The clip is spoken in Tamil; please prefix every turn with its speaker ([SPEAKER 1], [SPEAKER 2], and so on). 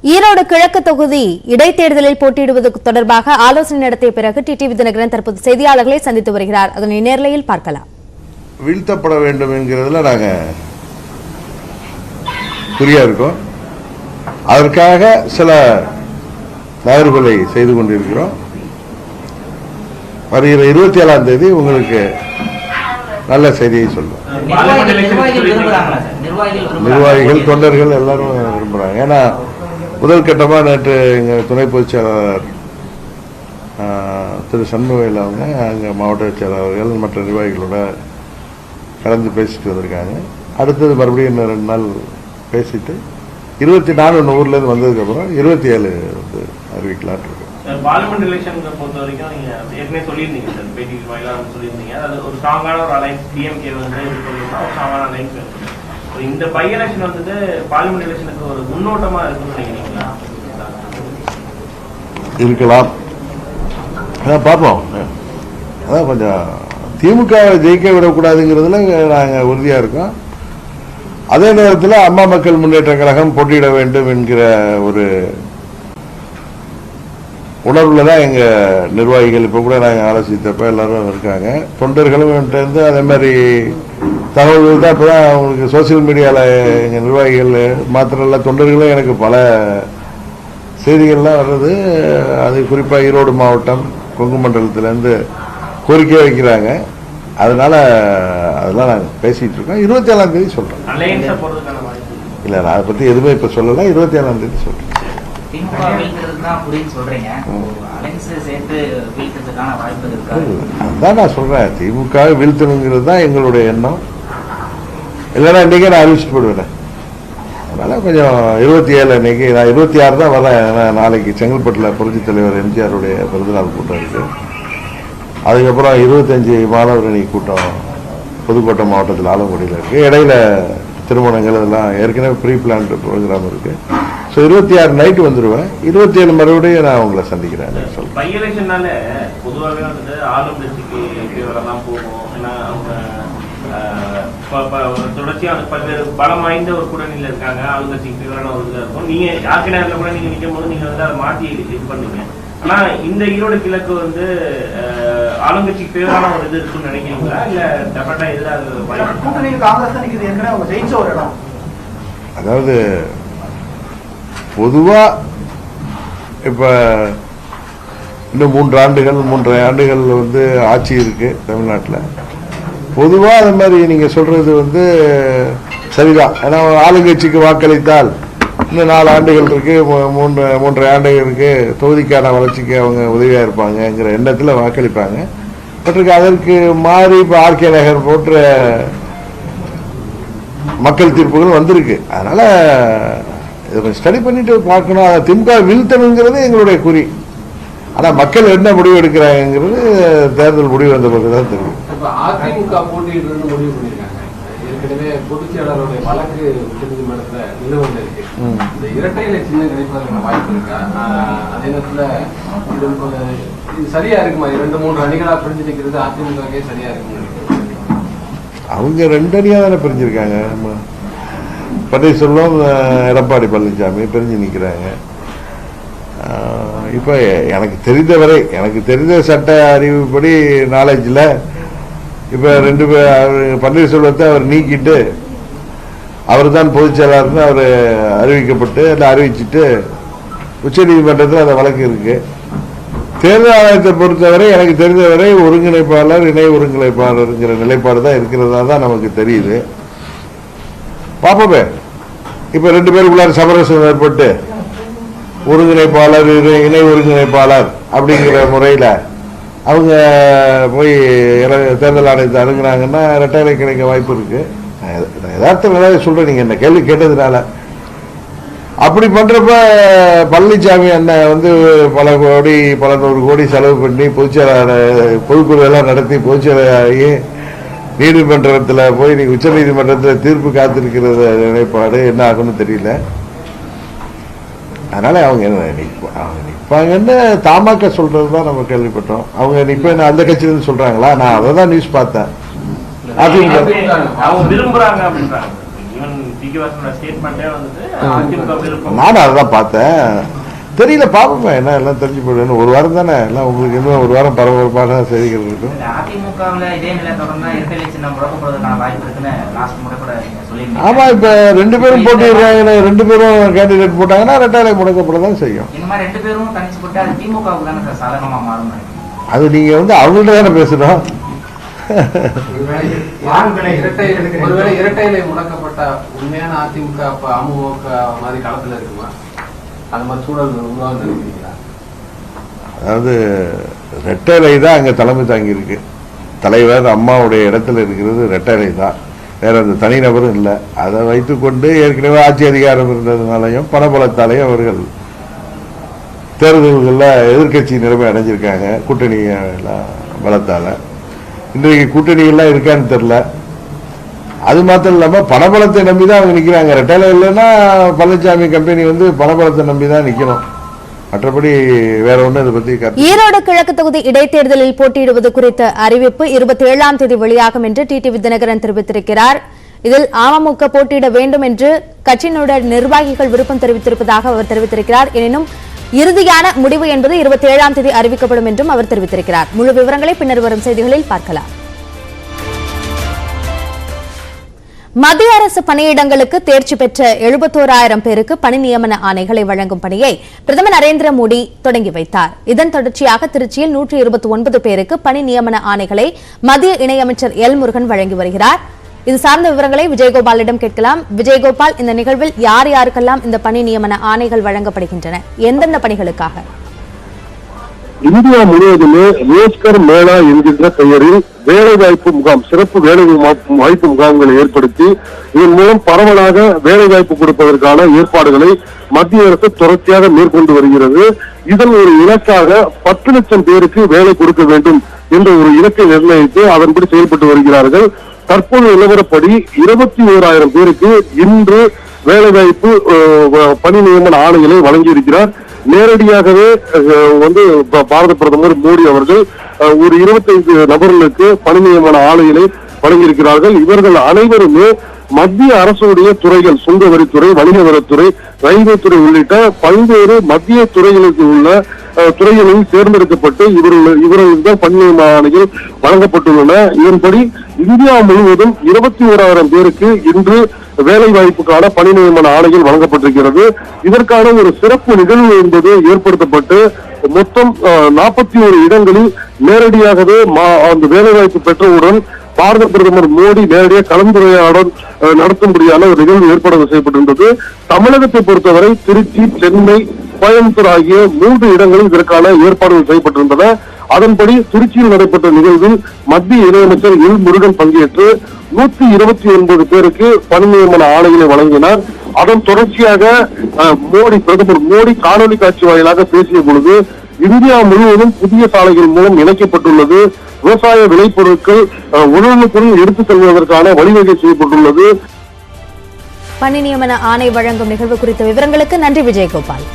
[SPEAKER 1] ஈரோடு கிழக்கு தொகுதி இடைத்தேர்தலில் போட்டியிடுவது தொடர்பாக ஆலோசனை நடத்திய பிறகு டிடிவி தினகரன் தற்போது செய்தியாளர்களை சந்தித்து வருகிறார். அதனை நேர்லையில் பார்க்கலாம்.
[SPEAKER 2] வீழ்த்தப்பட வேண்டும் என்கிறதுல நாங்கள் குறியா இருக்கோம். அதற்காக சில நகர்வுகளை செய்து கொண்டிருக்கிறோம். வருகிற 27ஆம் தேதி உங்களுக்கு நல்ல செய்தியை சொல்லுவோம். நிர்வாகிகள் தொண்டர்கள் எல்லாரும் விரும்புகிறாங்க. ஏன்னா முதல் கட்டமாக நேற்று எங்கள் துணை பொதுச் செயலாளர் திரு சண்முகையில் அவங்க அங்கே மாவட்ட செயலாளர்கள் மற்ற நிர்வாகிகளோட கலந்து பேசிட்டு வந்திருக்காங்க. அடுத்தது மறுபடியும் இன்னும் 2 நாள் பேசிட்டு 24 ஊர்லேருந்து வந்ததுக்கப்புறம் 27 வந்து அறிவிக்கலான் இருக்கு.
[SPEAKER 3] பார்லிமெண்ட் எலெக்ஷனை பொறுத்த வரைக்கும் நீங்க ஏற்கனவே சொல்லியிருந்தீங்க சார், பேட்டி வாயிலாக சொல்லியிருந்தீங்க. அது ஒரு ஸ்ட்ராங்கான ஒரு அலைன்ஸ் டிஎம்கே வந்து இது சொல்லியிருந்தா ஒரு ஸ்ட்ராங்கான அலைன்ஸ் வேணும். இந்த பை எலெக்ஷன் வந்து பார்லிமெண்ட் எலெக்ஷனுக்கு ஒரு முன்னோட்டமா இருக்குன்னு நினைக்கிறீங்களா?
[SPEAKER 2] இருக்கலாம், அதான் பார்ப்போம். அதான் கொஞ்சம் திமுகவை ஜெயிக்க விடக்கூடாதுங்கிறதுல நாங்கள் உறுதியாக இருக்கோம். அதே நேரத்தில் அம்மா மக்கள் முன்னேற்ற கழகம் போட்டியிட வேண்டும் என்கிற ஒரு உணர்வுல தான் எங்கள் நிர்வாகிகள் இப்போ கூட நாங்கள் ஆலோசித்தப்ப எல்லாரும் இருக்காங்க. தொண்டர்களும் இருந்து அதே மாதிரி தகவல்கள் தான் இப்போ தான் அவங்களுக்கு சோசியல் மீடியாவில் எங்கள் நிர்வாகிகள் மாத்திரம் இல்லை, தொண்டர்களும் எனக்கு பல செய்திகள்லாம் வர்றது. அது குறிப்பாக ஈரோடு மாவட்டம் கொங்கு மண்டலத்திலேருந்து கோரிக்கை வைக்கிறாங்க. அதனால அதெல்லாம் நாங்கள் பேசிகிட்டு இருக்கோம். 27ஆம் தேதி சொல்கிறோம். இல்லை, நான் அதை பற்றி எதுவுமே இப்போ சொல்லலை. 27ஆம் தேதி சொல்கிறேன். அதான் நான் சொல்றேன், திமுக வீழ்த்தணுங்கிறது தான் எங்களுடைய எண்ணம். இல்லைன்னா இன்னைக்கே நான் அறிவிச்சுட்டு போடுவேன். அதனால கொஞ்சம் 27 இன்னைக்கு நான் 26 தான் வரேன். நாளைக்கு செங்கல்பட்டில் புரட்சி தலைவர் எம்ஜிஆருடைய பிறந்தநாள் கூட்டம் இருக்கு. அதுக்கப்புறம் 25 மாணவரணி கூட்டம் புதுக்கோட்டை மாவட்டத்தில் ஆலங்குடியில் இருக்கு. இடையில திருமணங்கள் இதெல்லாம் ஏற்கனவே ப்ரீ பிளான்டு ப்ரோக்ராம் இருக்கு. ஸோ 26 நைட்டு வந்துடுவேன். 27 மறுபடியும் நான் உங்களை சந்திக்கிறேன்.
[SPEAKER 3] பை எலெக்ஷன்னால பொதுவாகவே வந்து ஆளுங்கட்சிக்கு ஃபேவரெல்லாம் போகும். ஏன்னா அவங்க தொடர்ச்சியாக பல்வேறு பலம் வாய்ந்த ஒரு கூட்டணியில் இருக்காங்க. ஆளுங்கட்சிக்கு ஃபேவரான ஒரு இதாக இருக்கும். நீங்க யாருக்கு நேரத்தில் கூட நீங்க நிற்கும் போது நீங்க வந்து அதை மாற்றி இது பண்ணுவீங்க. ஆனா இந்த ஈரோடு கிழக்கு வந்து ஆளுங்கட்சிக்கு ஃபேவரான ஒரு இது இருக்குன்னு நினைக்கிறீங்களா? இல்ல டெஃபரெண்டா எதிராக
[SPEAKER 4] கூட்டணியில் காங்கிரஸ் தான் நிற்குது. ஏற்கனவே அவங்க ஜெயிச்ச ஒரு இடம்.
[SPEAKER 2] அதாவது பொதுவா இப்ப இன்னும் 3 ஆண்டுகள் வந்து ஆட்சி இருக்கு தமிழ்நாட்டில். பொதுவா அது மாதிரி நீங்க சொல்றது வந்து சரிதான். ஏன்னா ஆளுங்கட்சிக்கு வாக்களித்தால் இன்னும் 4 ஆண்டுகள் இருக்கு, 3 ஆண்டுகள் இருக்கு, தொகுதிக்கான வளர்ச்சிக்கு அவங்க உதவியா இருப்பாங்கங்கிற எண்ணத்துல வாக்களிப்பாங்க. பட் அதற்கு மாறி இப்ப ஆர்கே நகர் போன்ற மக்கள் தீர்ப்புகள் வந்திருக்கு. அதனால இதை ஸ்டடி பண்ணிட்டு பார்க்கணும். அதை திமுக வீழ்த்தணுங்கிறது எங்களுடைய குறி. ஆனா மக்கள் என்ன முடிவு எடுக்கிறாங்கிறது தேர்தல் முடிவு வந்த பிறகு தான் தெரியும்.
[SPEAKER 5] அதிமுக போட்டியிடுறது முடிவு பண்ணிருக்காங்க. ஏற்கனவே பொதுச் செயலாளருடைய வழக்கு உச்சநீதிமன்றத்துல நிலுவையில் இருக்கு. இந்த இரட்டை இலை சின்னம் கிடைப்பதற்கான வாய்ப்பு இருக்கா? அதே நேரத்துல இது சரியா இருக்குமா? 2-3 அணிகளா பிரிஞ்சு நிற்கிறது அதிமுகவே சரியா இருக்குன்னு
[SPEAKER 2] அவங்க 2 அணியா தானே பிரிஞ்சிருக்காங்க. பன்னீர்செல்வம், எடப்பாடி பழனிசாமி பிரிஞ்சு நிற்கிறாங்க. இப்போ எனக்கு தெரிந்த சட்ட அறிவுப்படி நாலேஜில் இப்போ 2 பேர் பன்னீர்செல்வத்தை அவர் நீக்கிட்டு அவர் தான் பொதுச் செயலாளர்னு அவர் அறிவிக்கப்பட்டு இல்லை அறிவிச்சுட்டு உச்சநீதிமன்றத்தில் அந்த வழக்கு இருக்கு. தேர்தல் ஆணையத்தை பொறுத்தவரை எனக்கு தெரிந்தவரை ஒருங்கிணைப்பாளர் இணை ஒருங்கிணைப்பாளருங்கிற நிலைப்பாடு தான் இருக்கிறதா தான் நமக்கு தெரியுது. பாப்போமே. இப்ப 2 பேருக்குள்ளார சமரசம் ஏற்பட்டு ஒருங்கிணைப்பாளர் இணை ஒருங்கிணைப்பாளர் அப்படிங்கிற முறையில அவங்க போய் தேர்தல் ஆணையத்தை அணுகுனாங்கன்னா இரட்டை இலை கிடைக்க வாய்ப்பு இருக்கு. யதார்த்த நிலையை சொல்றேன். நீங்க என்ன கேள்வி கேட்டதுனால அப்படி பண்றப்ப பழனிசாமி அண்ணன் வந்து பல 100 கோடி செலவு பண்ணி பொதுக்குழு எல்லாம் நடத்தி பொதுச்செயலாளி நீதிமன்றத்தில் போய் நீங்க உச்ச நீதிமன்றத்தில் தீர்ப்பு காத்திருக்கிறது நிலைப்பாடு என்ன ஆகும்னு தெரியல. அதனால அவங்க நிற்பாங்கன்னு தமாக சொல்றதுதான் நம்ம கேள்விப்பட்டோம். அவங்க நிற்ப அந்த கட்சியிலிருந்து சொல்றாங்களா? நான் அதை தான் நியூஸ் பார்த்தேன்.
[SPEAKER 3] விரும்புறாங்க அப்படின்றாங்க. டி.கே. வாசனோட ஸ்டேட்மெண்ட்டே வந்துட்டு அதிமுக விருப்பம்.
[SPEAKER 2] நானும் அதான் பார்த்தேன். தெரியல, பாப்போமே என்ன எல்லாம் தெரிஞ்சு போயிடும். ஒரு வாரம் தானே எல்லாம், உங்களுக்கு இன்னும் ஒரு வாரம் பரபரப்பான செய்திகள் இருக்கும்.
[SPEAKER 6] அதிமுகவில் இதே நிலை தொடர்ந்தா இரட்டை சின்னம் முடக்கப்படுவதற்கான வாய்ப்பு இருக்குன்னு லாஸ்ட் முறை கூட சொல்லியிருந்தீங்க.
[SPEAKER 2] ஆமா, இப்ப 2 பேரும் போட்டிடுறாங்க, 2 பேரும் கேண்டிடேட் போட்டாங்கன்னா ரெட்டாலை முடக்கப்பட தான் செய்யும்.
[SPEAKER 6] இந்த மாதிரி 2 பேரும் தனிச்சு போட்டு அது திமுகவுக்கு தானே சார் சாதகமா மாறும்.
[SPEAKER 2] அது நீங்க அவங்கள்ட்ட தானே பேசணும்.
[SPEAKER 5] ஒருவேளை இரட்டையிலை முடக்கப்பட்ட உண்மையான அதிமுக அப்ப அமமுக மாதிரி களத்துல இருக்குமா? அது மாதிரி சூழல் உருவாக நினைக்கிறீங்களா?
[SPEAKER 2] அதாவது ரெட்டலை தான் அங்கே தலைமை தாங்கி இருக்கு. தலைவர் அம்மாவுடைய இடத்துல இருக்கிறது ரெட்டலை தான், வேற அந்த தனிநபரும் இல்லை. அதை வைத்துக்கொண்டு ஏற்கனவே ஆட்சி அதிகாரம் இருந்ததுனாலையும் பணபலத்தாலையும் அவர்கள் தேர்தல்களில் எதிர்கட்சி நிலைமை அடைஞ்சிருக்காங்க. கூட்டணி பலத்தால் இன்றைக்கு கூட்டணிகள்லாம் இருக்கான்னு தெரில. அது மாத்திரம் இல்லாமல் பணபலத்தை நம்பி தான் அவங்க நிற்கிறாங்க. ரெட்டலை இல்லைன்னா பழனிசாமி கம்பெனி பணபலத்தை நம்பி தான் நிற்கணும். மற்றபடி வேற ஒண்ணு இதை பத்தி.
[SPEAKER 1] ஈரோடு கிழக்கு தொகுதி இடைத்தேர்தலில் போட்டியிடுவது குறித்த அறிவிப்பு 27ஆம் தேதி வெளியாகும் என்று டிடிவி தினகரன் தெரிவித்திருக்கிறார். இதில் அமமுக போட்டியிட வேண்டும் என்று கட்சியினுடைய நிர்வாகிகள் விருப்பம் தெரிவித்திருப்பதாக அவர் தெரிவித்திருக்கிறார். எனினும் இறுதியான முடிவு என்பது 27ஆம் தேதி அறிவிக்கப்படும் என்றும் அவர் தெரிவித்திருக்கிறார். முழு விவரங்களை பின்னர் வரும் செய்திகளில் பார்க்கலாம். மத்திய அரசு பணியிடங்களுக்கு தேர்ச்சி பெற்ற 71,000 பேருக்கு பணி நியமன ஆணைகளை வழங்கும் பணியை பிரதமர் நரேந்திர மோடி தொடங்கி வைத்தார். இதன் தொடர்ச்சியாக திருச்சியில் 129 பேருக்கு பணி நியமன ஆணைகளை மத்திய இணையமைச்சர் எல் முருகன் வழங்கி வருகிறார். இது சார்ந்த விவரங்களை விஜயகோபாலிடம் கேட்கலாம். விஜயகோபால், இந்த நிகழ்வில் யார் யாருக்கெல்லாம் இந்த பணி நியமன ஆணைகள் வழங்கப்படுகின்றன, எந்தெந்த பணிகளுக்காக?
[SPEAKER 7] இந்தியா முழுவதுமே ரோஸ்கர் மேளா என்கின்ற பெயரில் வேலைவாய்ப்பு முகாம், சிறப்பு வேலைவாய்ப்பு முகாம்களை ஏற்படுத்தி இதன் மூலம் பரவலாக வேலைவாய்ப்பு கொடுப்பதற்கான ஏற்பாடுகளை மத்திய அரசு தொடர்ச்சியாக மேற்கொண்டு வருகிறது. இதன் ஒரு இலக்காக 10 லட்சம் பேருக்கு வேலை கொடுக்க வேண்டும் என்ற ஒரு இலக்கை நிர்ணயித்து அதன்படி செயல்பட்டு வருகிறார்கள். தற்போது நிலவரப்படி 21,000 பேருக்கு இன்று வேலைவாய்ப்பு பணி நியமன ஆணைகளை வழங்கியிருக்கிறார். நேரடியாகவே பாரத பிரதமர் மோடி அவர்கள் ஒரு 25 நபர்களுக்கு பணி நியமன ஆணைகளை வழங்கியிருக்கிறார்கள். இவர்கள் அனைவருமே மத்திய அரசுடைய துறைகள், சுங்க வரித்துறை, வணிக வரித்துறை, ரயில்வே துறை உள்ளிட்ட பல்வேறு மத்திய துறைகளுக்கு உள்ள துறைகளில் தேர்ந்தெடுக்கப்பட்டு இவர்களுக்கு பணி நியமன ஆணைகள் வழங்கப்பட்டுள்ளன. இதன்படி இந்தியா முழுவதும் 21,000 பேருக்கு இன்று வேலை வாய்ப்புக்கான பணி நியமன ஆணைகள் வழங்கப்பட்டிருக்கிறது. இதற்கான ஒரு சிறப்பு நிகழ்வு என்பது ஏற்படுத்தப்பட்டு மொத்தம் 41 இடங்களில் நேரடியாகவே அந்த வேலை வாய்ப்பு பெற்றவுடன் பாரத பிரதமர் மோடி நேரடியாக கலந்துரையாடல் நடத்தும்படியான ஒரு நிகழ்வு ஏற்பாடு செய்யப்பட்டிருந்தது. தமிழகத்தை பொறுத்தவரை திருச்சி, சென்னை, கோயம்புத்தூர் ஆகிய 3 இடங்களில் இதற்கான ஏற்பாடுகள் செய்யப்பட்டிருந்தன. அதன்படி திருச்சியில் நடைபெற்ற நிகழ்வில் மத்திய இணையமைச்சர் எல் முருகன் பங்கேற்று 129 பேருக்கு பணி நியமன ஆணைகளை வழங்கினார். அதன் தொடர்ச்சியாக பிரதமர் மோடி காணொலி காட்சி வாயிலாக பேசிய பொழுது இந்தியா முழுவதும் புதிய சாலைகள் மூலம் இணைக்கப்பட்டுள்ளது, விவசாய விளைபொருட்கள் உடனுக்குடன் எடுத்துச் செல்வதற்கான வழிவகை செய்யப்பட்டுள்ளது.
[SPEAKER 1] பணி நியமன ஆணை வழங்கும் நிகழ்வு குறித்த விவரங்களுக்கு நன்றி விஜயகோபால்.